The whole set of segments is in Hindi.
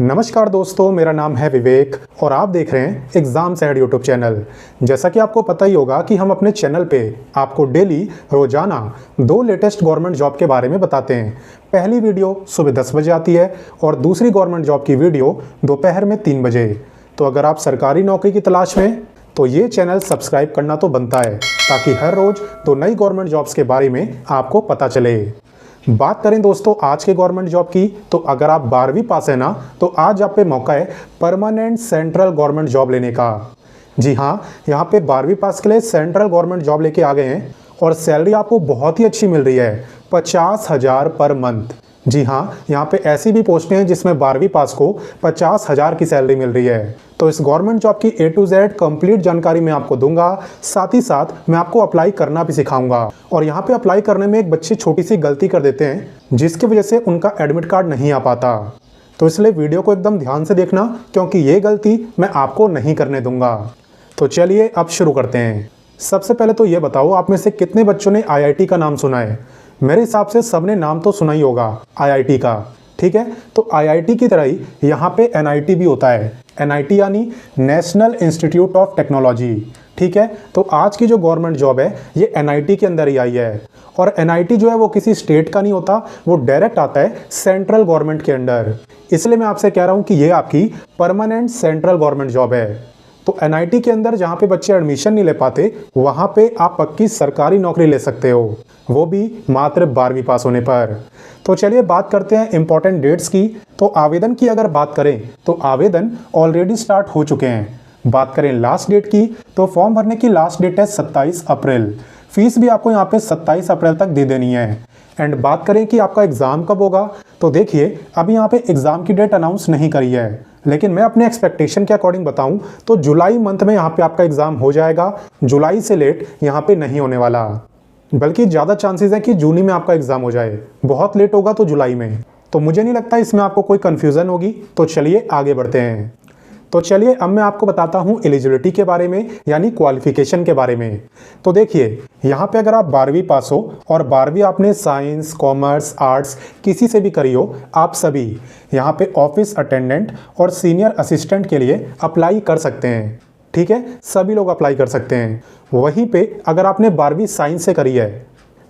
नमस्कार दोस्तों, मेरा नाम है विवेक और आप देख रहे हैं एग्जाम्स एड यूट्यूब चैनल। जैसा कि आपको पता ही होगा कि हम अपने चैनल पे आपको डेली रोजाना 2 लेटेस्ट गवर्नमेंट जॉब के बारे में बताते हैं। पहली वीडियो सुबह 10 बजे आती है और दूसरी गवर्नमेंट जॉब की वीडियो दोपहर में 3 बजे। तो अगर आप सरकारी नौकरी की तलाश में तो ये चैनल सब्सक्राइब करना तो बनता है, ताकि हर रोज 2 नई गवर्नमेंट जॉब्स के बारे में आपको पता चले। बात करें दोस्तों आज के गवर्नमेंट जॉब की, तो अगर आप 12वीं पास है ना, तो आज आप पे मौका है परमानेंट सेंट्रल गवर्नमेंट जॉब लेने का। जी हाँ, यहाँ पे 12वीं पास के लिए सेंट्रल गवर्नमेंट जॉब लेके आ गए हैं और सैलरी आपको बहुत ही अच्छी मिल रही है, 50,000 पर मंथ। जी हाँ, यहाँ पे ऐसी भी पोस्टें हैं जिसमें 12वीं पास को 50,000 की सैलरी मिल रही है। तो इस गवर्नमेंट जॉब की A to Z कंप्लीट जानकारी मैं आपको दूंगा, साथ ही साथ मैं आपको अप्लाई करना भी सिखाऊंगा। और यहाँ पे अप्लाई करने में एक बच्चे छोटी सी गलती कर देते हैं, जिसकी वजह से उनका एडमिट कार्ड नहीं आ पाता। तो इसलिए वीडियो को एकदम ध्यान से देखना, क्योंकि ये गलती मैं आपको नहीं करने दूंगा। तो चलिए अब शुरू करते हैं। सबसे पहले तो ये बताओ, आप में से कितने बच्चों ने IIT का नाम सुना है? मेरे हिसाब से सबने नाम तो सुना ही होगा IIT का, ठीक है। तो IIT की तरह ही यहाँ पे NIT भी होता है। NIT यानी नेशनल इंस्टीट्यूट ऑफ टेक्नोलॉजी, ठीक है। तो आज की जो गवर्नमेंट जॉब है ये NIT के अंदर ही आई है। और NIT जो है वो किसी स्टेट का नहीं होता, वो डायरेक्ट आता है सेंट्रल गवर्नमेंट के अंडर। इसलिए मैं आपसे कह रहा हूँ कि ये आपकी परमानेंट सेंट्रल गवर्नमेंट जॉब है। तो NIT के अंदर जहाँ पे बच्चे एडमिशन नहीं ले पाते, वहाँ पे आप पक्की सरकारी नौकरी ले सकते हो, वो भी मात्र 12वीं पास होने पर। तो चलिए बात करते हैं इंपॉर्टेंट डेट्स की। तो आवेदन की अगर बात करें तो आवेदन ऑलरेडी स्टार्ट हो चुके हैं। बात करें लास्ट डेट की, तो फॉर्म भरने की लास्ट डेट है 27 अप्रैल। फीस भी आपको यहाँ पे 27 अप्रैल तक दे देनी है। एंड बात करें कि आपका एग्ज़ाम कब होगा, तो देखिए अभी यहाँ पे एग्ज़ाम की डेट अनाउंस नहीं करी है, लेकिन मैं अपने एक्सपेक्टेशन के अकॉर्डिंग बताऊं तो जुलाई मंथ में यहाँ पे आपका एग्ज़ाम हो जाएगा। जुलाई से लेट यहाँ पे नहीं होने वाला, बल्कि ज़्यादा चांसेस है कि जून ही में आपका एग्ज़ाम हो जाए। बहुत लेट होगा तो जुलाई में। तो मुझे नहीं लगता इसमें आपको कोई कन्फ्यूज़न होगी। तो चलिए आगे बढ़ते हैं। तो चलिए अब मैं आपको बताता हूँ एलिजिबिलिटी के बारे में, यानी क्वालिफिकेशन के बारे में। तो देखिए यहाँ पे अगर आप 12वीं पास हो और 12वीं आपने साइंस, कॉमर्स, आर्ट्स किसी से भी करी हो, आप सभी यहाँ पे ऑफिस अटेंडेंट और सीनियर असिस्टेंट के लिए अप्लाई कर सकते हैं, ठीक है। सभी लोग अप्लाई कर सकते हैं। वहीं पे अगर आपने 12वीं साइंस से करी है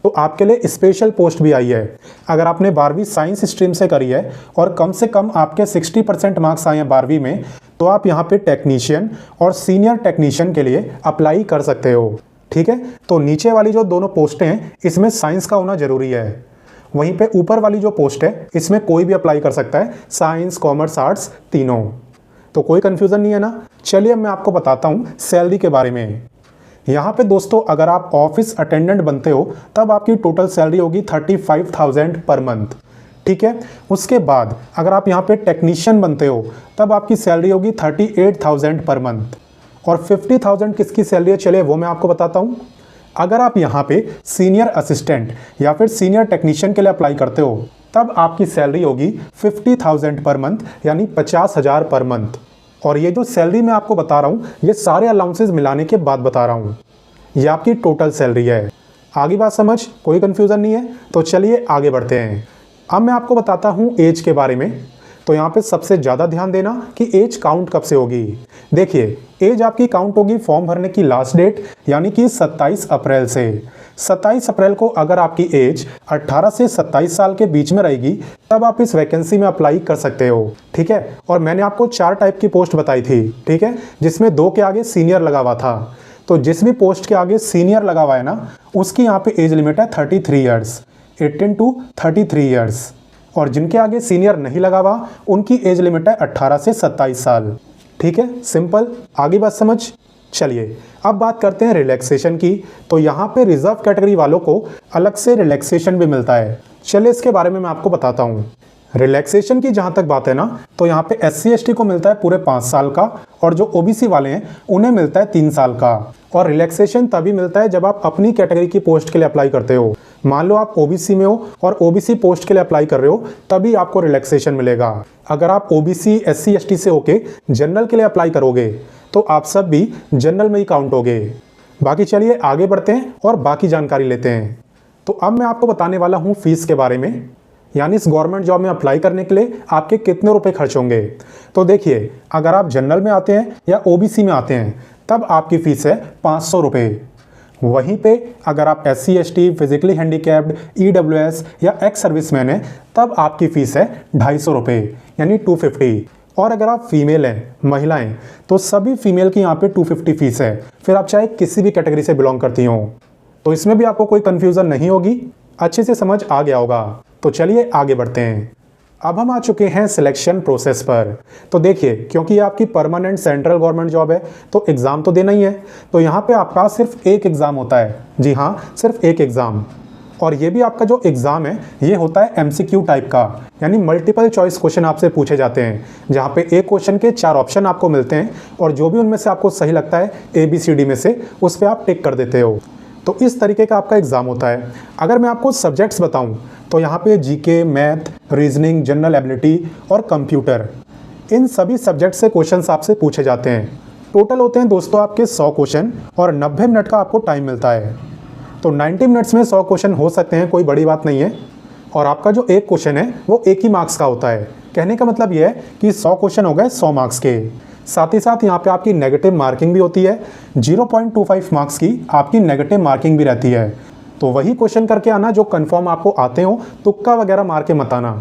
तो आपके लिए स्पेशल पोस्ट भी आई है। अगर आपने 12वीं साइंस स्ट्रीम से करी है और कम से कम आपके 60% मार्क्स आए हैं 12वीं में, तो आप यहाँ पे टेक्नीशियन और सीनियर टेक्नीशियन के लिए अप्लाई कर सकते हो, ठीक है। तो नीचे वाली जो दोनों पोस्टें हैं इसमें साइंस का होना जरूरी है। वहीं पे ऊपर वाली जो पोस्ट है इसमें कोई भी अप्लाई कर सकता है, साइंस, कॉमर्स, आर्ट्स तीनों। तो कोई कन्फ्यूज़न नहीं है ना। चलिए मैं आपको बताता हूँ सैलरी के बारे में। यहाँ पे दोस्तों अगर आप ऑफिस अटेंडेंट बनते हो तब आपकी टोटल सैलरी होगी 35,000 पर मंथ, ठीक है। उसके बाद अगर आप यहाँ पे टेक्नीशियन बनते हो तब आपकी सैलरी होगी 38,000 पर मंथ। और 50,000 किसकी सैलरी है, चलिए वो मैं आपको बताता हूँ। अगर आप यहाँ पे सीनियर असिस्टेंट या फिर सीनियर टेक्नीशियन के लिए अप्लाई करते हो तब आपकी सैलरी होगी 50,000 पर मंथ, यानी 50,000 पर मंथ। और ये जो सैलरी मैं आपको बता रहा हूँ ये सारे अलाउंसेस मिलाने के बाद बता रहा हूँ, ये आपकी टोटल सैलरी है। आगे बात समझ, कोई कन्फ्यूज़न नहीं है। तो चलिए आगे बढ़ते हैं। अब मैं आपको बताता हूँ एज के बारे में। तो यहाँ पे सबसे ज़्यादा ध्यान देना कि एज काउंट कब से होगी। देखिए एज आपकी काउंट होगी फॉर्म भरने की लास्ट डेट, यानी कि 27 अप्रैल से। 27 अप्रैल को अगर आपकी एज 18 से 27 साल के बीच में रहेगी तब आप इस वैकेंसी में अप्लाई कर सकते हो, ठीक है। और मैंने आपको 4 टाइप की पोस्ट बताई थी, ठीक है, जिसमें 2 के आगे सीनियर लगा हुआ था। तो जिस भी पोस्ट के आगे सीनियर लगा हुआ है ना, उसकी यहाँ पे एज लिमिट है 33 ईयर्स, 18 to 33 ईयर्स। और जिनके आगे सीनियर नहीं लगा हुआ उनकी एज लिमिट है 18 से 27 साल, ठीक है। सिंपल, आगे बात समझ। चलिए अब बात करते हैं रिलैक्सेशन की। तो यहाँ पे रिजर्व कैटेगरी वालों को अलग से रिलैक्सेशन भी मिलता है। चलिए इसके बारे में मैं आपको बताता हूँ। रिलैक्सेशन की जहाँ तक बात है ना, तो यहाँ पे SC ST को मिलता है पूरे 5 साल का, और जो OBC वाले हैं उन्हें मिलता है 3 साल का। और रिलैक्सेशन तभी मिलता है जब आप अपनी कैटेगरी की पोस्ट के लिए अप्लाई करते हो। मान लो आप OBC में हो और OBC पोस्ट के लिए अप्लाई कर रहे हो, तभी आपको रिलैक्सेशन मिलेगा। अगर आप OBC SC ST से होके जनरल के लिए अप्लाई करोगे तो आप सब भी जनरल में ही काउंट होगे। बाकी चलिए आगे बढ़ते हैं और बाकी जानकारी लेते हैं। तो अब मैं आपको बताने वाला हूँ फीस के बारे में। यानी इस गवर्नमेंट जॉब में अप्लाई करने के लिए आपके कितने रुपए खर्च होंगे। तो देखिए, अगर आप जनरल में आते हैं या ओबीसी में आते हैं तब आपकी फ़ीस है 500 रुपये। वहीं पे अगर आप SC ST, physically handicapped, EWS या एक्स सर्विसमैन हैं तब आपकी फ़ीस है 250 रुपये यानी 250। और अगर आप फीमेल हैं, महिलाएं, तो सभी फीमेल की यहाँ पे 250 फ़ीस है, फिर आप चाहे किसी भी कैटेगरी से बिलोंग करती हों। तो इसमें भी आपको कोई कन्फ्यूज़न नहीं होगी, अच्छे से समझ आ गया होगा। तो चलिए आगे बढ़ते हैं। अब हम आ चुके हैं सिलेक्शन प्रोसेस पर। तो देखिए, क्योंकि ये आपकी परमानेंट सेंट्रल गवर्नमेंट जॉब है तो एग्ज़ाम तो देना ही है। तो यहाँ पे आपका सिर्फ एक एग्ज़ाम होता है। जी हाँ, सिर्फ एक एग्ज़ाम। और ये भी आपका जो एग्ज़ाम है ये होता है MCQ टाइप का, यानी मल्टीपल चॉइस क्वेश्चन आपसे पूछे जाते हैं, जहाँ पे एक क्वेश्चन के 4 ऑप्शन आपको मिलते हैं और जो भी उनमें से आपको सही लगता है ABCD में से, उस पर आप टिक कर देते हो। तो इस तरीके का आपका एग्ज़ाम होता है। अगर मैं आपको सब्जेक्ट्स बताऊं तो यहाँ पे GK, math, reasoning, general ability और कंप्यूटर, इन सभी सब्जेक्ट से क्वेश्चंस आपसे पूछे जाते हैं। टोटल होते हैं दोस्तों आपके 100 क्वेश्चन और 90 मिनट का आपको टाइम मिलता है। तो 90 मिनट्स में 100 क्वेश्चन हो सकते हैं, कोई बड़ी बात नहीं है। और आपका जो एक क्वेश्चन है वो एक ही मार्क्स का होता है। कहने का मतलब ये है कि 100 क्वेश्चन हो गए 100 मार्क्स के। साथ ही साथ यहाँ पे आपकी नेगेटिव मार्किंग भी होती है, 0.25 मार्क्स की आपकी नेगेटिव मार्किंग भी रहती है। तो वही क्वेश्चन करके आना जो कंफर्म आपको आते हो, तुक्का वगैरह मार के मत आना।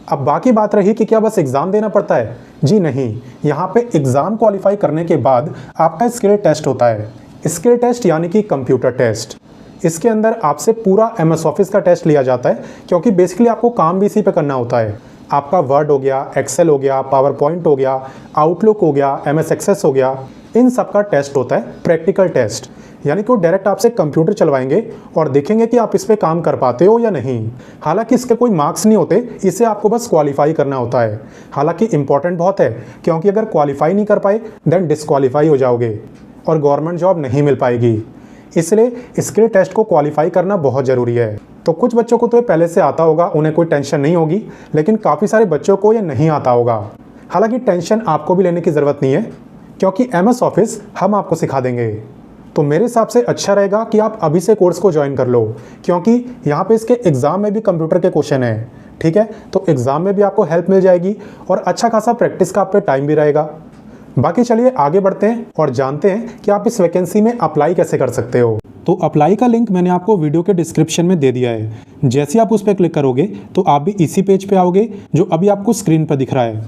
अब बाकी बात रही कि क्या बस एग्ज़ाम देना पड़ता है? जी नहीं, यहाँ पे एग्ज़ाम क्वालिफाई करने के बाद आपका स्किल टेस्ट होता है। स्किल टेस्ट यानी कि कंप्यूटर टेस्ट। इसके अंदर आपसे पूरा MS ऑफिस का टेस्ट लिया जाता है, क्योंकि बेसिकली आपको काम भी इसी पे करना होता है। आपका वर्ड हो गया, एक्सेल हो गया, पावर पॉइंट हो गया, आउटलुक हो गया, MS एक्सेस हो गया, इन सब का टेस्ट होता है प्रैक्टिकल टेस्ट। यानी कि वो डायरेक्ट आपसे कंप्यूटर चलवाएंगे और देखेंगे कि आप इस पे काम कर पाते हो या नहीं। हालांकि इसके कोई मार्क्स नहीं होते, इसे आपको बस क्वालिफाई करना होता है। हालांकि इंपॉर्टेंट बहुत है, क्योंकि अगर क्वालिफाई नहीं कर पाए देन डिस्क्वालीफाई हो जाओगे और गवर्नमेंट जॉब नहीं मिल पाएगी। इसलिए स्किल टेस्ट को क्वालिफाई करना बहुत ज़रूरी है। तो कुछ बच्चों को तो ये पहले से आता होगा, उन्हें कोई टेंशन नहीं होगी, लेकिन काफ़ी सारे बच्चों को ये नहीं आता होगा। हालांकि टेंशन आपको भी लेने की ज़रूरत नहीं है, क्योंकि MS ऑफिस हम आपको सिखा देंगे। तो मेरे हिसाब से अच्छा रहेगा कि आप अभी से कोर्स को ज्वाइन कर लो, क्योंकि यहाँ पे इसके एग्ज़ाम में भी कंप्यूटर के क्वेश्चन हैं। ठीक है, तो एग्ज़ाम में भी आपको हेल्प मिल जाएगी और अच्छा खासा प्रैक्टिस का आप पे टाइम भी रहेगा। बाकी चलिए आगे बढ़ते हैं और जानते हैं कि आप इस वैकेंसी में अप्लाई कैसे कर सकते हो। तो अप्लाई का लिंक मैंने आपको वीडियो के डिस्क्रिप्शन में दे दिया है। जैसे आप उस पर क्लिक करोगे तो आप भी इसी पेज पे आओगे जो अभी आपको स्क्रीन पर दिख रहा है।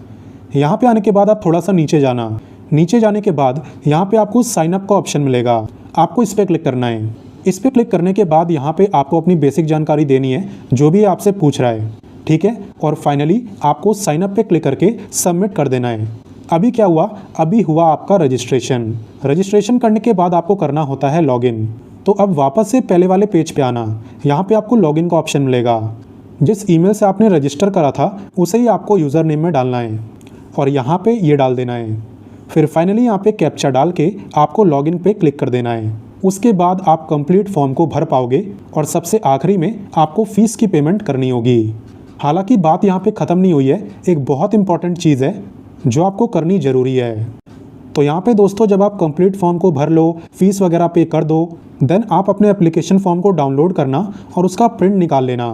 यहाँ पे आने के बाद आप थोड़ा सा नीचे जाना। नीचे जाने के बाद यहाँ पे आपको साइन अप का ऑप्शन मिलेगा, आपको इस पर क्लिक करना है। इस पर क्लिक करने के बाद यहाँ पे आपको अपनी बेसिक जानकारी देनी है, जो भी आपसे पूछ रहा है। ठीक है, और फाइनली आपको साइन अप पे क्लिक करके सबमिट कर देना है। अभी क्या हुआ, अभी हुआ आपका रजिस्ट्रेशन। रजिस्ट्रेशन करने के बाद आपको करना होता है लॉगिन। तो अब वापस से पहले वाले पेज पे आना। यहाँ पे आपको लॉगिन का ऑप्शन मिलेगा। जिस ईमेल से आपने रजिस्टर करा था उसे ही आपको यूज़र नेम में डालना है और यहाँ पे ये डाल देना है। फिर फाइनली यहाँ पे कैप्चा डाल के आपको लॉगिन पे क्लिक कर देना है। उसके बाद आप कंप्लीट फॉर्म को भर पाओगे और सबसे आखिरी में आपको फ़ीस की पेमेंट करनी होगी। हालांकि बात यहाँ पे ख़त्म नहीं हुई है, एक बहुत इंपॉर्टेंट चीज़ है जो आपको करनी ज़रूरी है। तो यहाँ पे दोस्तों जब आप कंप्लीट फॉर्म को भर लो, फीस वगैरह पे कर दो, देन आप अपने एप्लीकेशन फॉर्म को डाउनलोड करना और उसका प्रिंट निकाल लेना।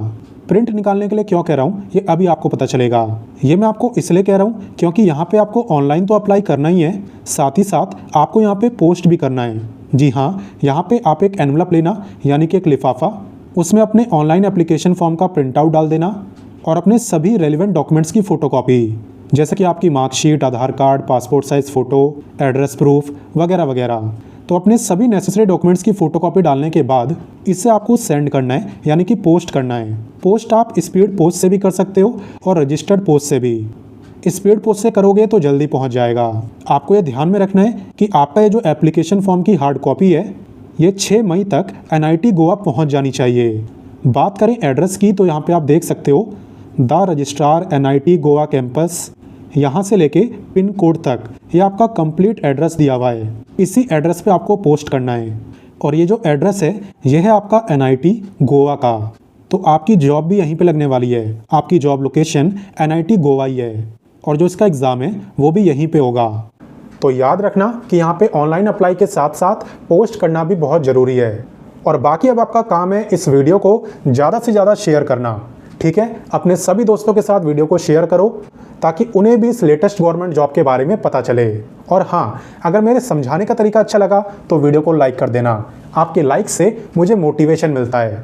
प्रिंट निकालने के लिए क्यों कह रहा हूँ ये अभी आपको पता चलेगा। ये मैं आपको इसलिए कह रहा हूँ क्योंकि यहाँ पे आपको ऑनलाइन तो अप्लाई करना ही है, साथ ही साथ आपको यहाँ पे पोस्ट भी करना है। जी हाँ, यहाँ पे आप एक एनवलप लेना, यानी कि एक लिफाफा, उसमें अपने ऑनलाइन एप्लीकेशन फॉर्म का प्रिंट आउट डाल देना और अपने सभी रेलिवेंट डॉक्यूमेंट्स की फ़ोटोकॉपी, जैसे कि आपकी marksheet, Aadhaar card, passport size photo, address proof वगैरह वगैरह। तो अपने सभी नेसेसरी डॉक्यूमेंट्स की फ़ोटोकॉपी डालने के बाद इसे आपको सेंड करना है, यानी कि पोस्ट करना है। पोस्ट आप स्पीड पोस्ट से भी कर सकते हो और रजिस्टर्ड पोस्ट से भी। स्पीड पोस्ट से करोगे तो जल्दी पहुंच जाएगा। आपको ये ध्यान में रखना है कि आपका ये जो एप्लीकेशन फॉर्म की हार्ड कॉपी है ये 6 मई तक NIT गोवा पहुँच जानी चाहिए। बात करें एड्रेस की तो यहाँ पर आप देख सकते हो the registrar NIT Goa campus, यहाँ से लेके पिन कोड तक ये आपका कंप्लीट एड्रेस दिया हुआ है। इसी एड्रेस पे आपको पोस्ट करना है और ये जो एड्रेस है ये है आपका NIT गोवा का। तो आपकी जॉब भी यहीं पे लगने वाली है। आपकी जॉब लोकेशन NIT गोवा ही है और जो इसका एग्ज़ाम है वो भी यहीं पे होगा। तो याद रखना कि यहाँ पे ऑनलाइन अप्लाई के साथ साथ पोस्ट करना भी बहुत ज़रूरी है। और बाकी अब आपका काम है इस वीडियो को ज़्यादा से ज़्यादा शेयर करना, ठीक है, अपने सभी दोस्तों के साथ वीडियो को शेयर करो ताकि उन्हें भी इस लेटेस्ट गवर्नमेंट जॉब के बारे में पता चले। और हाँ, अगर मेरे समझाने का तरीका अच्छा लगा तो वीडियो को लाइक कर देना। आपके लाइक से मुझे मोटिवेशन मिलता है।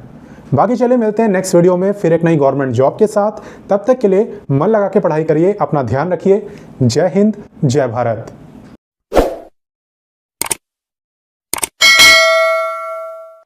बाकी चले मिलते हैं नेक्स्ट वीडियो में फिर एक नई गवर्नमेंट जॉब के साथ। तब तक के लिए मन लगा के पढ़ाई करिए, अपना ध्यान रखिए। जय हिंद, जय भारत।